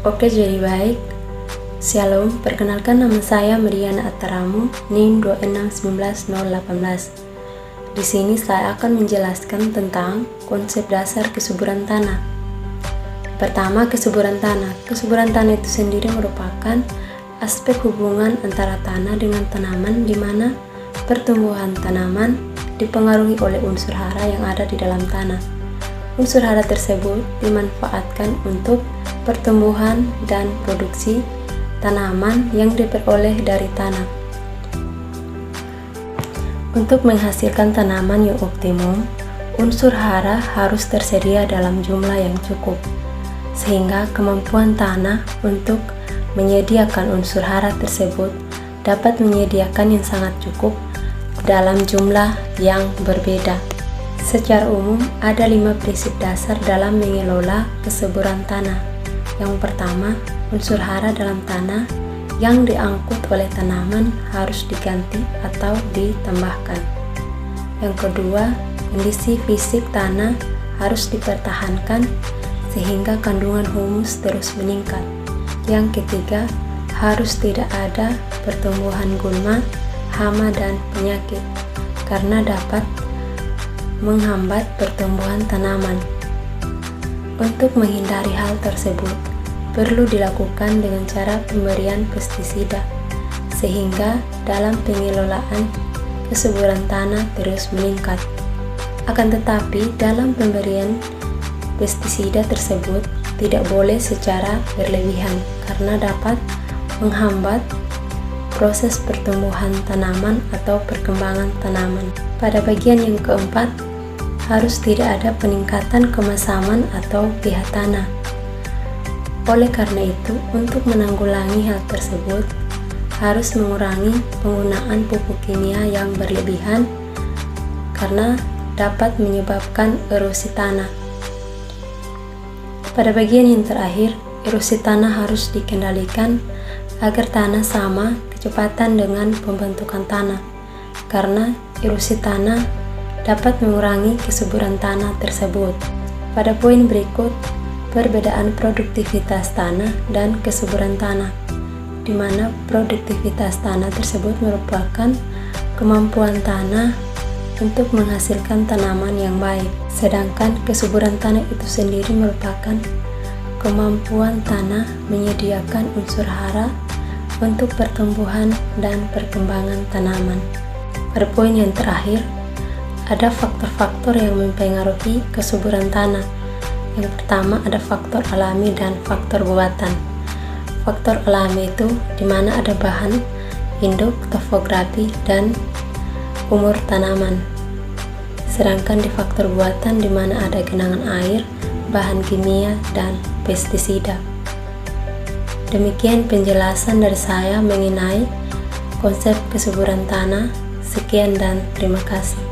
Oke, jadi baik. Shalom, perkenalkan nama saya Mariana Ataramu, NIM 2619018. Di sini saya akan menjelaskan tentang konsep dasar kesuburan tanah. Pertama, kesuburan tanah. Kesuburan tanah itu sendiri merupakan aspek hubungan antara tanah dengan tanaman di mana pertumbuhan tanaman dipengaruhi oleh unsur hara yang ada di dalam tanah. Unsur hara tersebut dimanfaatkan untuk pertumbuhan dan produksi tanaman yang diperoleh dari tanah. Untuk menghasilkan tanaman yang optimum, unsur hara harus tersedia dalam jumlah yang cukup, sehingga kemampuan tanah untuk menyediakan unsur hara tersebut dapat menyediakan yang sangat cukup dalam jumlah yang berbeda. Secara umum, ada 5 prinsip dasar dalam mengelola kesuburan tanah. Yang pertama, unsur hara dalam tanah yang diangkut oleh tanaman harus diganti atau ditambahkan. Yang kedua, kondisi fisik tanah harus dipertahankan sehingga kandungan humus terus meningkat. Yang ketiga, harus tidak ada pertumbuhan gulma, hama, dan penyakit karena dapat menghambat pertumbuhan tanaman. Untuk menghindari hal tersebut, perlu dilakukan dengan cara pemberian pestisida, sehingga dalam pengelolaan kesuburan tanah terus meningkat. Akan tetapi, dalam pemberian pestisida tersebut tidak boleh secara berlebihan karena dapat menghambat proses pertumbuhan tanaman atau perkembangan tanaman. Pada bagian yang keempat, harus tidak ada peningkatan kemasaman atau pH tanah. Oleh karena itu, untuk menanggulangi hal tersebut, harus mengurangi penggunaan pupuk kimia yang berlebihan karena dapat menyebabkan erosi tanah. Pada bagian yang terakhir, erosi tanah harus dikendalikan agar tanah sama kecepatan dengan pembentukan tanah, karena erosi tanah dapat mengurangi kesuburan tanah tersebut. Pada poin berikut, perbedaan produktivitas tanah dan kesuburan tanah, di mana produktivitas tanah tersebut merupakan kemampuan tanah untuk menghasilkan tanaman yang baik, sedangkan kesuburan tanah itu sendiri merupakan kemampuan tanah menyediakan unsur hara untuk pertumbuhan dan perkembangan tanaman. Pada poin yang terakhir, ada faktor-faktor yang mempengaruhi kesuburan tanah. Yang pertama, ada faktor alami dan faktor buatan. Faktor alami itu di mana ada bahan, induk, topografi, dan umur tanaman. Sedangkan di faktor buatan di mana ada genangan air, bahan kimia, dan pestisida. Demikian penjelasan dari saya mengenai konsep kesuburan tanah. Sekian dan terima kasih.